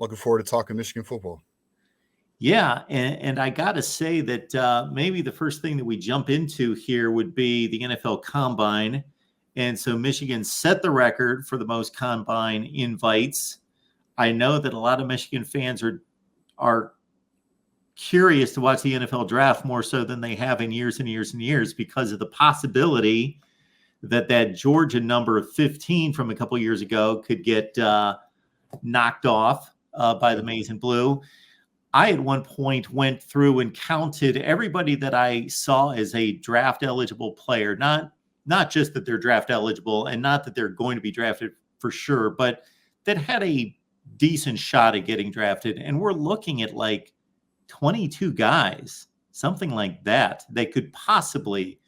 looking forward to talking Michigan football. Yeah, and I got to say that maybe the first thing that we jump into here would be the NFL Combine. And so Michigan set the record for the most Combine invites. I know that a lot of Michigan fans are curious to watch the NFL draft more so than they have in years and years and years because of the possibility that Georgia number 15 from a couple years ago could get knocked off by the Maize and Blue. I at one point went through and counted everybody that I saw as a draft eligible player, not just that they're draft eligible and not that they're going to be drafted for sure, but that had a decent shot at getting drafted. And we're looking at like 22 guys, something like that could possibly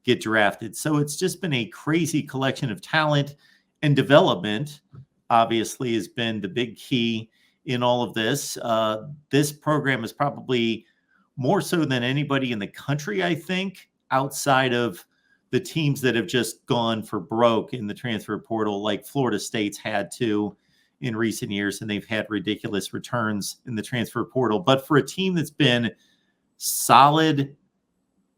get drafted. So it's just been a crazy collection of talent, and development obviously has been the big key in all of this. This program is probably more so than anybody in the country, I think, outside of the teams that have just gone for broke in the transfer portal, like Florida State's had to in recent years, and they've had ridiculous returns in the transfer portal. But for a team that's been solid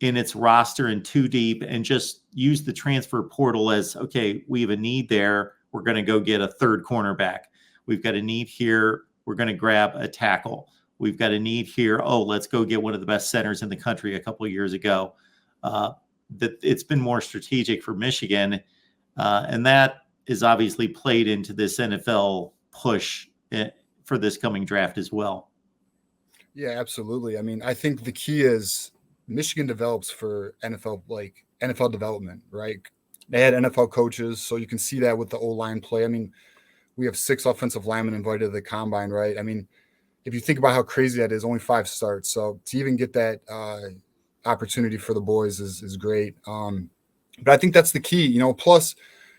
in its roster and too deep and just use the transfer portal as, okay, we have a need there, we're going to go get a third cornerback. We've got a need here, we're going to grab a tackle. We've got a need here, let's go get one of the best centers in the country a couple of years ago. That it's been more strategic for Michigan, and that is obviously played into this NFL push for this coming draft as well. Yeah, absolutely. I mean, I think the key is Michigan develops for NFL development, right? They had NFL coaches, so you can see that with the O-line play. I mean, we have 6 offensive linemen invited to the combine, right? I mean, if you think about how crazy that is, only 5 starts. So to even get that opportunity for the boys is great. But I think that's the key, plus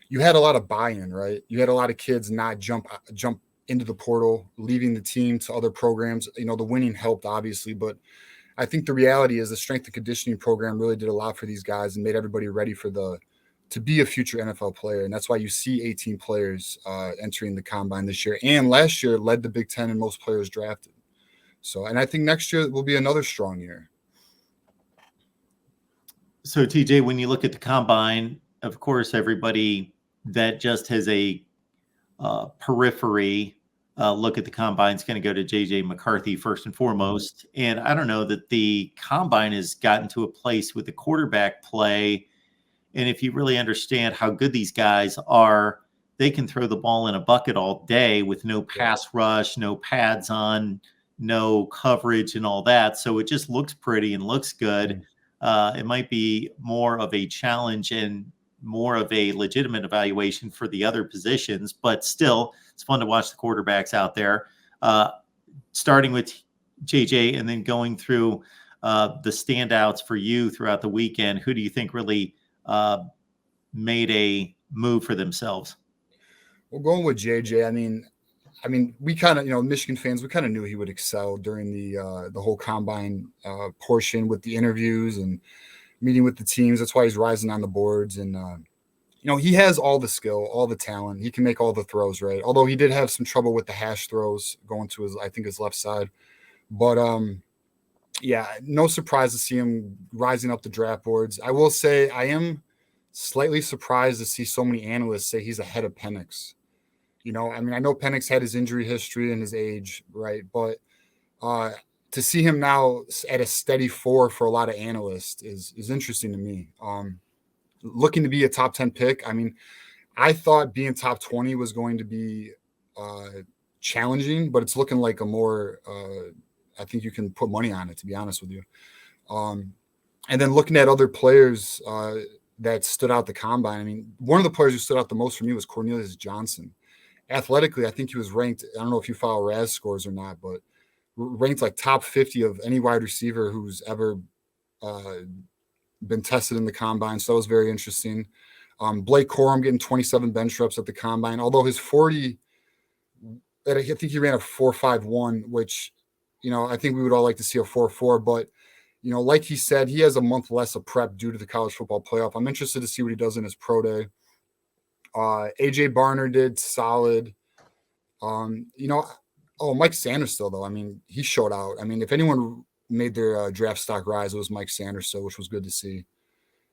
you had a lot of buy-in, right? You had a lot of kids not jump into the portal, leaving the team to other programs. The winning helped, obviously, but I think the reality is the strength and conditioning program really did a lot for these guys and made everybody ready to be a future NFL player. And that's why you see 18 players entering the combine this year. And last year led the Big Ten in most players drafted. So, and I think next year will be another strong year. So TJ, when you look at the combine, of course, everybody that just has a periphery look at the combine is going to go to JJ McCarthy first and foremost. And I don't know that the combine has gotten to a place with the quarterback play. And if you really understand how good these guys are, they can throw the ball in a bucket all day with no pass rush, no pads on, no coverage and all that. So it just looks pretty and looks good. It might be more of a challenge and more of a legitimate evaluation for the other positions, but still it's fun to watch the quarterbacks out there, starting with JJ and then going through the standouts for you throughout the weekend. Who do you think really made a move for themselves? Well, going with JJ, I mean, we kind of, Michigan fans, we kind of knew he would excel during the whole combine portion with the interviews and meeting with the teams. That's why he's rising on the boards. And, he has all the skill, all the talent. He can make all the throws, right? Although he did have some trouble with the hash throws going to his left side. But, no surprise to see him rising up the draft boards. I will say I am slightly surprised to see so many analysts say he's ahead of Penix. I know Penix had his injury history and his age, right? But to see him now at a steady 4 for a lot of analysts is interesting to me. Looking to be a top 10 pick. I mean, I thought being top 20 was going to be challenging, but it's looking like a more I think you can put money on it, to be honest with you. And then looking at other players that stood out the combine. I mean, one of the players who stood out the most for me was Cornelius Johnson. Athletically, I think he was ranked, I don't know if you follow RAS scores or not, but ranked like top 50 of any wide receiver who's ever been tested in the combine. So that was very interesting. Blake Corum getting 27 bench reps at the combine, although his 40, I think he ran a 4.51, which, I think we would all like to see a 4.4, but like he said, he has a month less of prep due to the college football playoff. I'm interested to see what he does in his pro day. AJ Barner did solid. Oh, Mike Sanders still though. I mean, he showed out. I mean, if anyone made their draft stock rise, it was Mike Sanders, so which was good to see.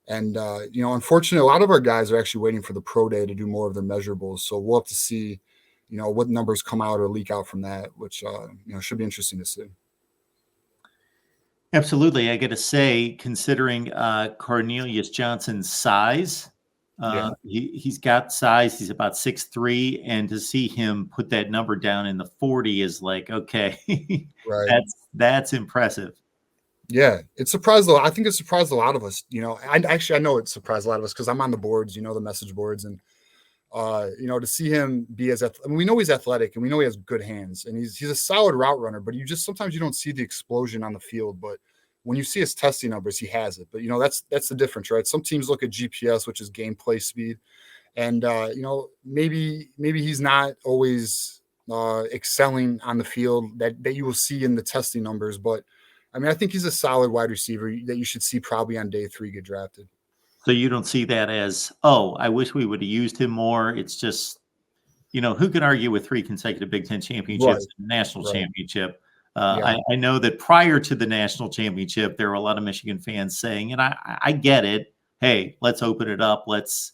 And unfortunately, a lot of our guys are actually waiting for the pro day to do more of their measurables. So we'll have to see, what numbers come out or leak out from that, which should be interesting to see. Absolutely. I got to say, considering Cornelius Johnson's size, Yeah. he's got size. He's about 6'3", and to see him put that number down in the 40 is like, okay, Right. that's impressive. Yeah, it surprised though. I think it surprised a lot of us. I know it surprised a lot of us because I'm on the boards, the message boards, and to see him be we know he's athletic and we know he has good hands and he's a solid route runner, but sometimes you don't see the explosion on the field. But when you see his testing numbers, he has it. But that's the difference, right? Some teams look at GPS, which is gameplay speed, and maybe he's not always excelling on the field that you will see in the testing numbers, but I mean, I think he's a solid wide receiver that you should see probably on day 3 get drafted. So you don't see that as, oh, I wish we would have used him more. It's just, who can argue with 3 consecutive Big Ten championships, Right. national championship? Yeah. I know that prior to the national championship, there were a lot of Michigan fans saying, and I get it. Hey, let's open it up. Let's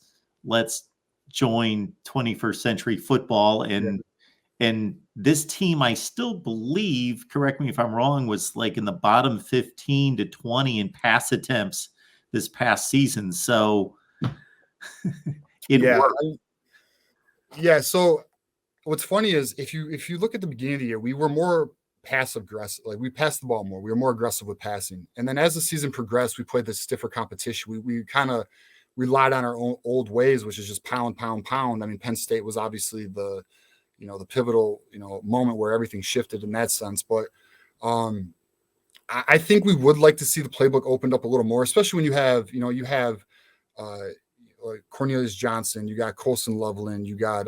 join 21st century football. And this team, I still believe, correct me if I'm wrong, was like in the bottom 15 to 20 in pass attempts this past season. So it worked. Yeah. So what's funny is if you look at the beginning of the year, we were more passive aggressive. Like we passed the ball more. We were more aggressive with passing. And then as the season progressed, we played this stiffer competition. We kind of relied on our own old ways, which is just pound, pound, pound. I mean, Penn State was obviously the pivotal, moment where everything shifted in that sense. But I think we would like to see the playbook opened up a little more, especially when you have like Cornelius Johnson, you got Colson Loveland, you got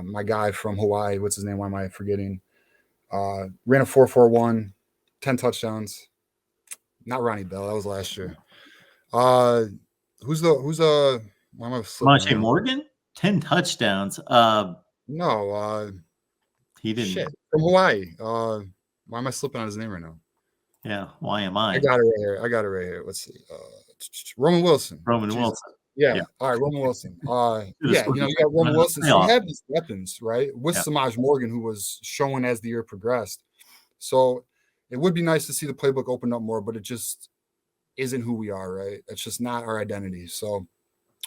my guy from Hawaii. What's his name? Why am I forgetting? Ran a 4.41, 10 touchdowns. Not Ronnie Bell. That was last year. Who's why am I Monte Morgan, 10 touchdowns. No, he didn't. Shit. From Hawaii. Why am I slipping on his name right now? Yeah, why am I? I got it right here. Let's see. Roman Wilson. Wilson. Yeah. All right, Roman Wilson. You got Roman Wilson. So you have these weapons, right? With Samaj Morgan, who was showing as the year progressed. So it would be nice to see the playbook open up more, but it just isn't who we are, right? It's just not our identity. So,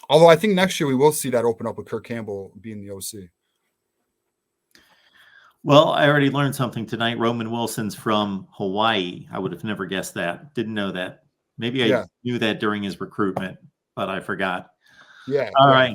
although I think next year we will see that open up with Kirk Campbell being the OC. Well, I already learned something tonight. Roman Wilson's from Hawaii. I would have never guessed that. Didn't know that. Maybe I knew that during his recruitment, but I forgot. Yeah. All right.